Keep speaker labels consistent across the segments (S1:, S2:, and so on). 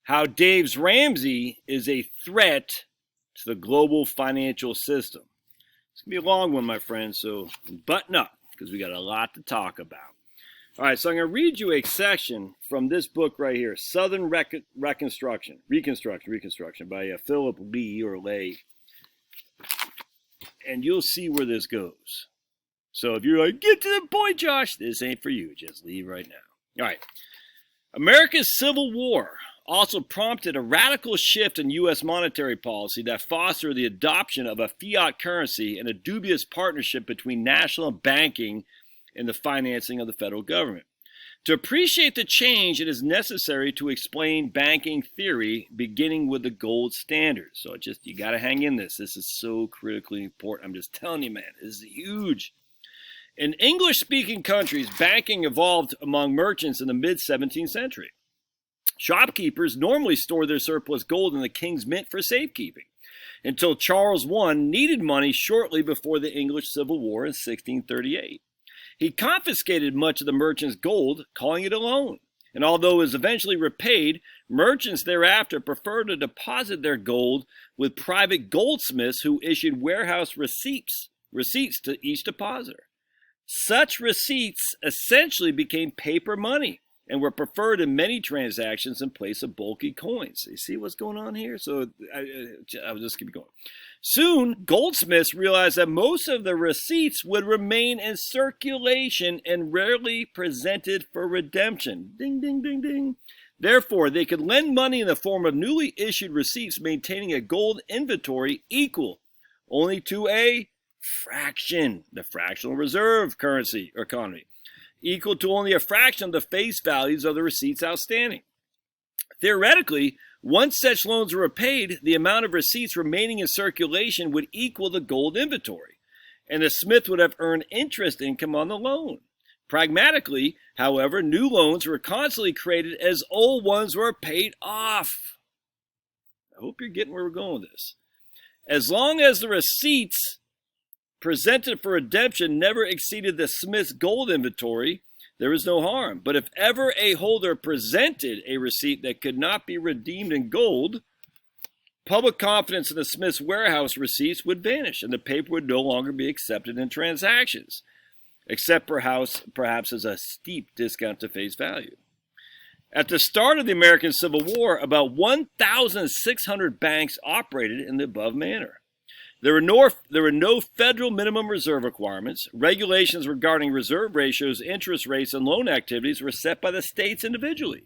S1: How Dave's Ramsey is a threat to the global financial system. It's going to be a long one, my friends, so button up because we got a lot to talk about. All right, so I'm going to read you a section from this book right here, Southern Reconstruction by Philip Lee or Lay. And you'll see where this goes. So if you're like, get to the point, Josh, this ain't for you. Just leave right now. All right. America's Civil War also prompted a radical shift in U.S. monetary policy that fostered the adoption of a fiat currency and a dubious partnership between national banking and the financing of the federal government. To appreciate the change, it is necessary to explain banking theory, beginning with the gold standard. So you got to hang in this. This is so critically important. I'm just telling you, man, this is huge. In English-speaking countries, banking evolved among merchants in the mid-17th century. Shopkeepers normally stored their surplus gold in the King's Mint for safekeeping, until Charles I needed money shortly before the English Civil War in 1638. He confiscated much of the merchants' gold, calling it a loan. And although it was eventually repaid, merchants thereafter preferred to deposit their gold with private goldsmiths who issued warehouse receipts to each depositor. Such receipts essentially became paper money and were preferred in many transactions in place of bulky coins. You see what's going on here? So I'll just keep going. Soon, goldsmiths realized that most of the receipts would remain in circulation and rarely presented for redemption. Ding, ding, ding, ding. Therefore, they could lend money in the form of newly issued receipts maintaining a gold inventory equal only to a fraction, the fractional reserve currency or economy, equal to only a fraction of the face values of the receipts outstanding. Theoretically, once such loans were repaid, the amount of receipts remaining in circulation would equal the gold inventory, and the smith would have earned interest income on the loan. Pragmatically, however, new loans were constantly created as old ones were paid off. I hope you're getting where we're going with this. As long as the receipts presented for redemption never exceeded the smith's gold inventory, there was no harm. But if ever a holder presented a receipt that could not be redeemed in gold, public confidence in the smith's warehouse receipts would vanish, and the paper would no longer be accepted in transactions, except perhaps as a steep discount to face value. At the start of the American Civil War, about 1,600 banks operated in the above manner. There were no federal minimum reserve requirements. Regulations regarding reserve ratios, interest rates, and loan activities were set by the states individually.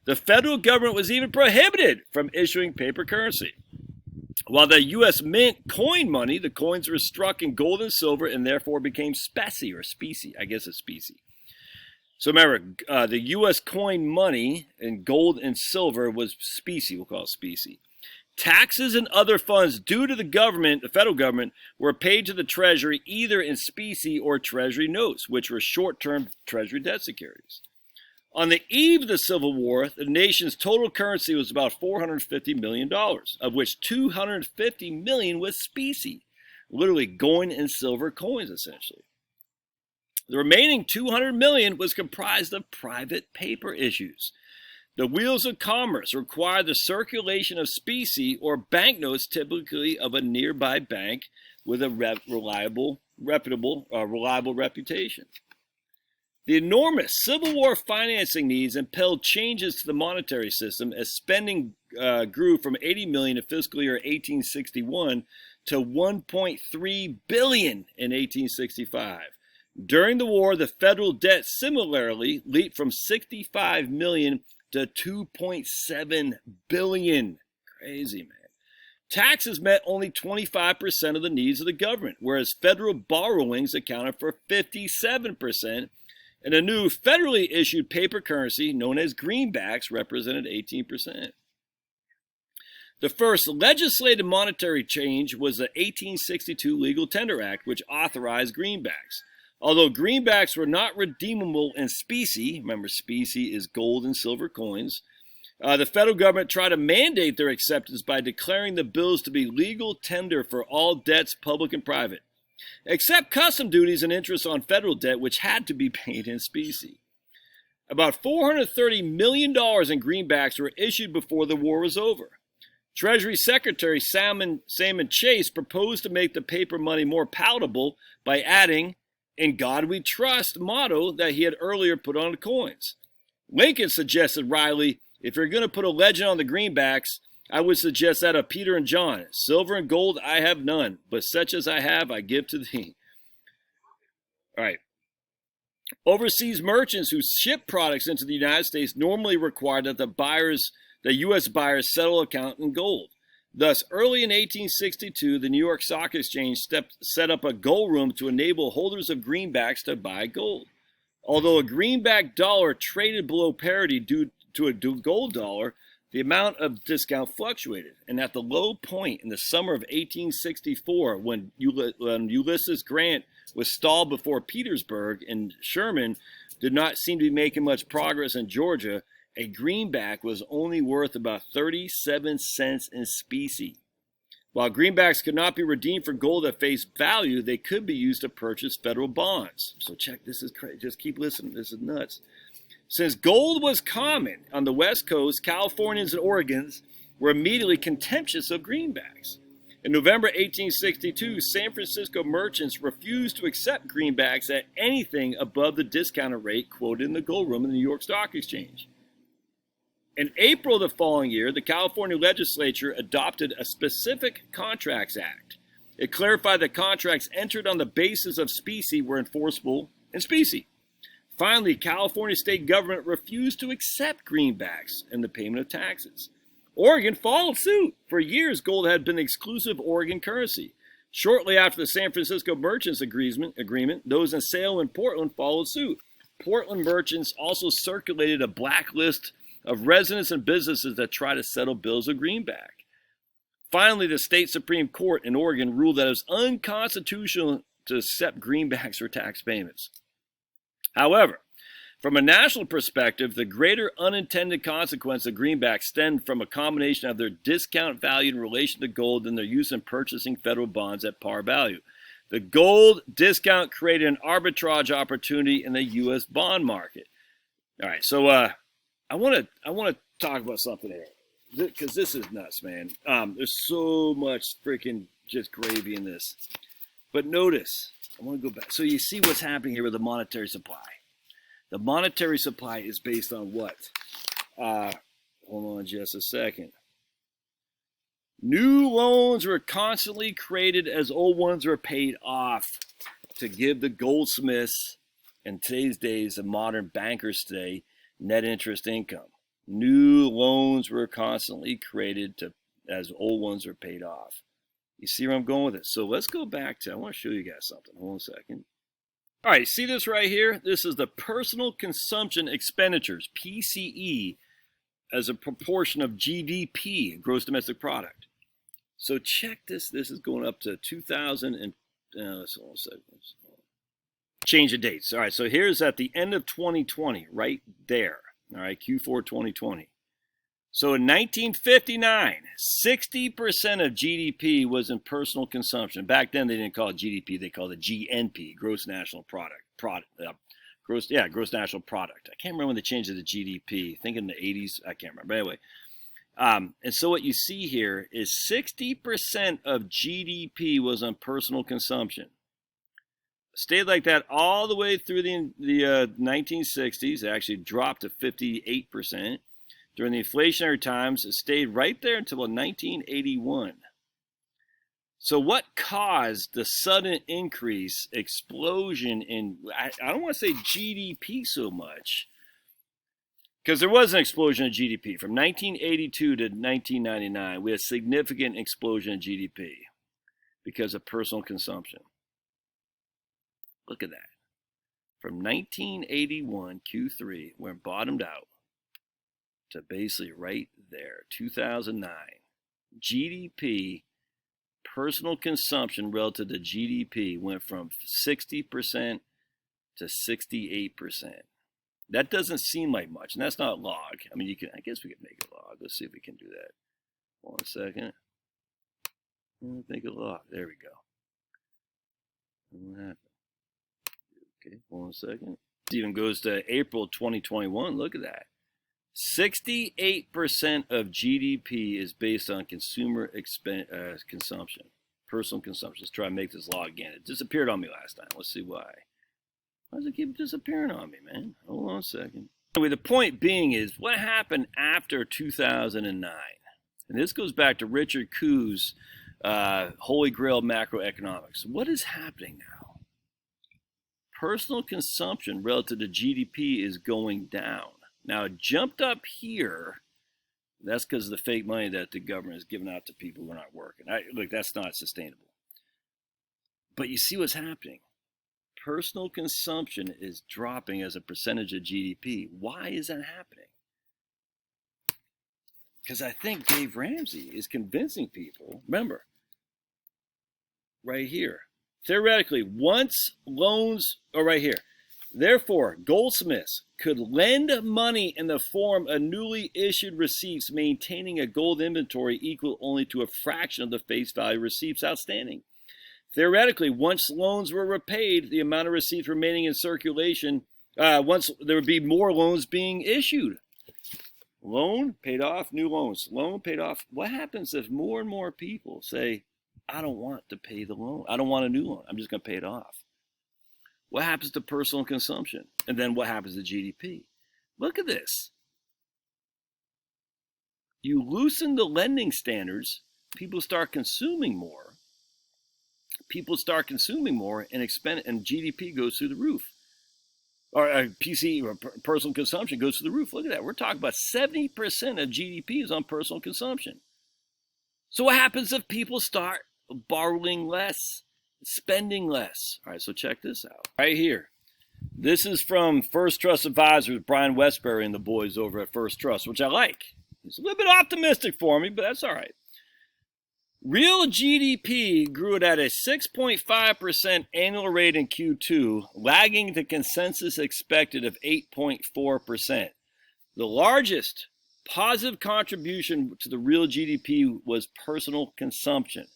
S1: The federal government was even prohibited from issuing paper currency. While the U.S. Mint coined money, the coins were struck in gold and silver and therefore became specie or specie. I guess it's specie. So remember, the U.S. coined money in gold and silver was specie. We'll call it specie. Taxes and other funds due to the government, the federal government, were paid to the Treasury either in specie or Treasury notes, which were short-term Treasury debt securities. On the eve of the Civil War, the nation's total currency was about $450 million, of which $250 million was specie, literally gold and silver coins, essentially. The remaining $200 million was comprised of private paper issues. The wheels of commerce required the circulation of specie or banknotes, typically of a nearby bank with a reliable reputation. The enormous Civil War financing needs impelled changes to the monetary system as spending grew from $80 million in fiscal year 1861 to $1.3 billion in 1865. During the war, the federal debt similarly leaped from $65 million to $2.7 billion. Crazy, man. Taxes met only 25% of the needs of the government, whereas federal borrowings accounted for 57%, and a new federally issued paper currency known as greenbacks represented 18%. The first legislated monetary change was the 1862 Legal Tender Act, which authorized greenbacks. Although greenbacks were not redeemable in specie, remember specie is gold and silver coins, the federal government tried to mandate their acceptance by declaring the bills to be legal tender for all debts, public and private, except custom duties and interest on federal debt, which had to be paid in specie. About $430 million in greenbacks were issued before the war was over. Treasury Secretary Salmon Chase proposed to make the paper money more palatable by adding, "In God We Trust" motto that he had earlier put on the coins. Lincoln suggested wryly, "If you're going to put a legend on the greenbacks, I would suggest that of Peter and John. Silver and gold I have none, but such as I have I give to thee." All right. Overseas merchants who ship products into the United States normally require that the U.S. buyers settle account in gold. Thus, early in 1862, the New York Stock Exchange set up a gold room to enable holders of greenbacks to buy gold. Although a greenback dollar traded below parity due to a gold dollar, the amount of discount fluctuated. And at the low point in the summer of 1864, when Ulysses Grant was stalled before Petersburg and Sherman did not seem to be making much progress in Georgia, a greenback was only worth about 37 cents in specie. While greenbacks could not be redeemed for gold at face value, they could be used to purchase federal bonds. So check, this is crazy. Just keep listening. This is nuts. Since gold was common on the West Coast, Californians and Oregons were immediately contemptuous of greenbacks. In November 1862, San Francisco merchants refused to accept greenbacks at anything above the discounted rate quoted in the gold room in the New York Stock Exchange. In April of the following year, the California legislature adopted a Specific Contracts Act. It clarified that contracts entered on the basis of specie were enforceable in specie. Finally, California state government refused to accept greenbacks in the payment of taxes. Oregon followed suit. For years, gold had been the exclusive Oregon currency. Shortly after the San Francisco Merchants Agreement, those in Salem and Portland followed suit. Portland merchants also circulated a blacklist of residents and businesses that try to settle bills of greenback. Finally, the state Supreme Court in Oregon ruled that it was unconstitutional to accept greenbacks for tax payments. However, from a national perspective, the greater unintended consequence of greenbacks stemmed from a combination of their discount value in relation to gold and their use in purchasing federal bonds at par value. The gold discount created an arbitrage opportunity in the U.S. bond market. All right, so I want to talk about something here, because this is nuts, man. There's so much freaking just gravy in this. But notice, I want to go back. So you see what's happening here with the monetary supply. The monetary supply is based on what? Hold on just a second. New loans were constantly created as old ones were paid off to give the goldsmiths in today's days, the modern bankers today, net interest income. New loans were constantly created as old ones are paid off. You see where I'm going with it? So let's go back to, I want to show you guys something. Hold on a second. All right, see this right here? This is the personal consumption expenditures, PCE, as a proportion of GDP, gross domestic product. So check this. This is going up to 2000 and, let's hold on a second. Change the dates. All right, so here's at the end of 2020, right there. All right, Q4 2020. So in 1959, 60% of GDP was in personal consumption. Back then, they didn't call it GDP; they called it GNP, Gross National Product. Gross National Product. I can't remember when they changed it to GDP. I think in the 80s. I can't remember. Anyway, and so what you see here is 60% of GDP was on personal consumption. Stayed like that all the way through the 1960s. It actually dropped to 58%. During the inflationary times, it stayed right there until 1981. So what caused the sudden increase, explosion in, I don't want to say GDP so much, because there was an explosion in GDP. From 1982 to 1999, we had a significant explosion in GDP because of personal consumption. Look at that. From 1981, Q3, where it bottomed out, to basically right there, 2009. GDP, personal consumption relative to GDP went from 60% to 68%. That doesn't seem like much, and that's not log. I mean, I guess we could make a log. Let's see if we can do that. 1 second. Make a log. There we go. What happened? Okay, 1 second. It even goes to April 2021. Look at that. 68% of GDP is based on consumer consumption, personal consumption. Let's try to make this log again. It disappeared on me last time. Let's see why. Why does it keep disappearing on me, man? Hold on a second. Anyway, the point being is what happened after 2009. And this goes back to Richard Kuh's Holy Grail macroeconomics. What is happening now? Personal consumption relative to GDP is going down. Now, it jumped up here. That's because of the fake money that the government is giving out to people who are not working. Look, that's not sustainable. But you see what's happening. Personal consumption is dropping as a percentage of GDP. Why is that happening? Because I think Dave Ramsey is convincing people. Remember, right here. Theoretically, once loans are right here. Therefore, goldsmiths could lend money in the form of newly issued receipts, maintaining a gold inventory equal only to a fraction of the face value receipts outstanding. Theoretically, once loans were repaid, the amount of receipts remaining in circulation, once there would be more loans being issued. Loan paid off, new loans. Loan paid off. What happens if more and more people say, I don't want to pay the loan. I don't want a new loan. I'm just going to pay it off. What happens to personal consumption? And then what happens to GDP? Look at this. You loosen the lending standards, people start consuming more. People start consuming more and GDP goes through the roof. Or PC, or personal consumption, goes through the roof. Look at that. We're talking about 70% of GDP is on personal consumption. So what happens if people start borrowing less? Spending less. All right, so check this out. Right here. This is from First Trust Advisors, Brian Westbury and the boys over at First Trust, which I like. It's a little bit optimistic for me, but that's all right. Real GDP grew at a 6.5% annual rate in Q2, lagging the consensus expected of 8.4%. The largest positive contribution to the real GDP was personal consumption.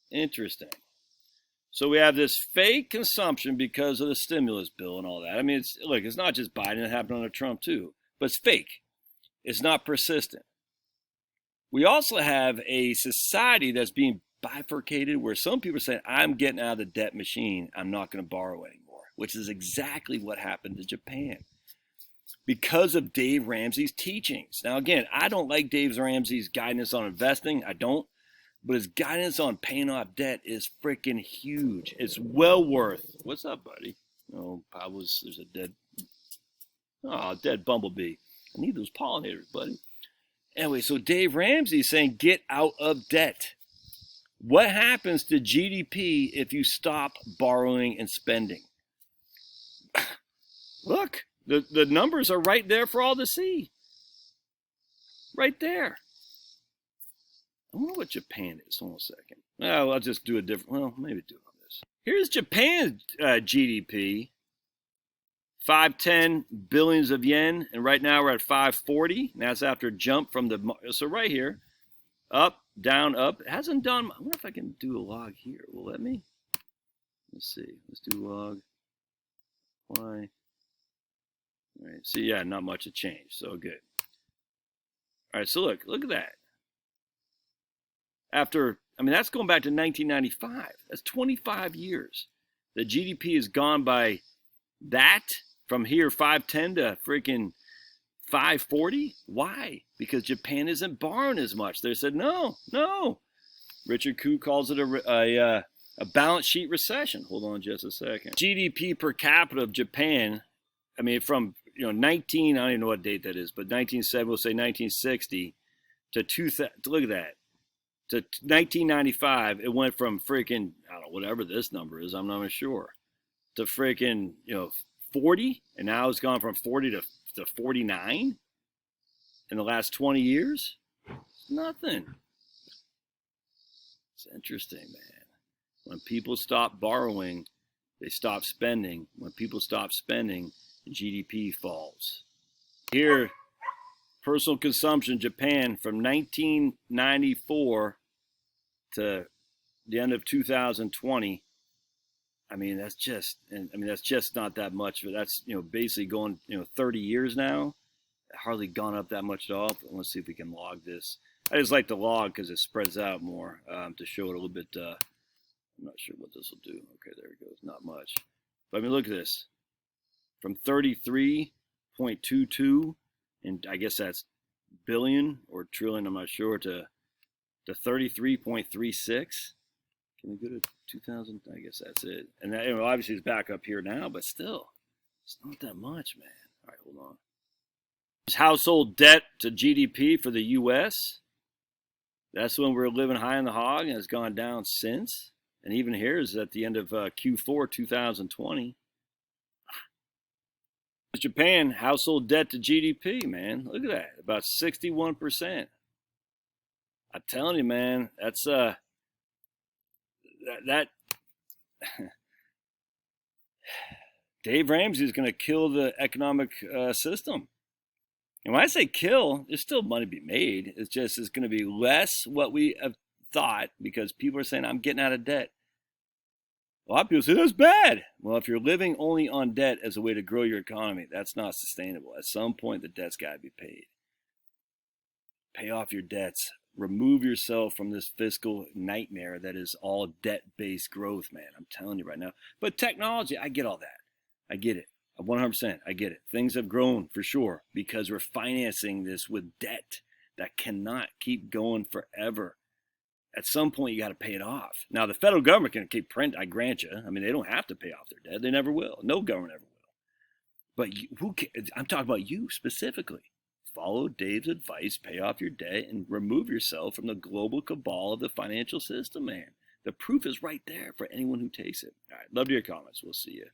S1: Interesting. So we have this fake consumption because of the stimulus bill and all that. I mean, it's not just Biden. It happened under Trump too. But it's fake. It's not persistent. We also have a society that's being bifurcated where some people are saying, I'm getting out of the debt machine. I'm not going to borrow anymore, which is exactly what happened to Japan because of Dave Ramsey's teachings. Now, again, I don't like Dave Ramsey's guidance on investing. I don't. But his guidance on paying off debt is freaking huge. It's well worth. What's up, buddy? Oh, there's a dead bumblebee. I need those pollinators, buddy. Anyway, so Dave Ramsey is saying get out of debt. What happens to GDP if you stop borrowing and spending? Look, the numbers are right there for all to see. Right there. I wonder what Japan is. Hold on a second. Well, I'll just do a different. Well, maybe do it on this. Here's Japan's GDP. 510 billions of yen, and right now we're at 540. And that's after a jump from so right here, up, down, up. It hasn't done. I wonder if I can do a log here. Will it let me? Let's see. Let's do log. Why? All right. See, yeah, not much has changed. So good. All right. So look at that. That's going back to 1995. That's 25 years. The GDP has gone by that from here 510 to freaking 540. Why? Because Japan isn't borrowing as much. They said no. Richard Kuh calls it a balance sheet recession. Hold on just a second. GDP per capita of Japan. From 19. I don't even know what date that is, but 1970. We'll say 1960 to 2000. Look at that. To 1995, it went from freaking, I don't know, whatever this number is, I'm not even sure, to freaking, 40, and now it's gone from 40 to 49 in the last 20 years. Nothing. It's interesting, man. When people stop borrowing, they stop spending. When people stop spending, GDP falls. Here, personal consumption, Japan, from 1994 to the end of 2020, I mean, that's just not that much. But that's, basically going, 30 years now. Hardly gone up that much at all. But let's see if we can log this. I just like to log because it spreads out more to show it a little bit. I'm not sure what this will do. Okay, there it goes. Not much. But I mean, look at this. From 33.22, and I guess that's billion or trillion, I'm not sure, to 33.36. Can we go to 2000? I guess that's it. And that, obviously it's back up here now, but still, it's not that much, man. All right, hold on. Household debt to GDP for the U.S. That's when we're living high in the hog, and it's gone down since. And even here is at the end of Q4 2020. Japan, household debt to GDP, man. Look at that. About 61%. I'm telling you, man, that's that Dave Ramsey is going to kill the economic system. And when I say kill, there's still money to be made. It's going to be less what we have thought because people are saying, I'm getting out of debt. A lot of people say, that's bad. Well, if you're living only on debt as a way to grow your economy, that's not sustainable. At some point, the debt's got to be paid. Pay off your debts. Remove yourself from this fiscal nightmare that is all debt-based growth, man. I'm telling you right now. But technology, I get all that. I get it. 100%. I get it. Things have grown for sure because we're financing this with debt that cannot keep going forever. At some point, you got to pay it off. Now, the federal government can keep printing, I grant you. I mean, they don't have to pay off their debt. They never will. No government ever will. But I'm talking about you specifically. Follow Dave's advice, pay off your debt, and remove yourself from the global cabal of the financial system, man. The proof is right there for anyone who takes it. All right, love to your comments. We'll see you.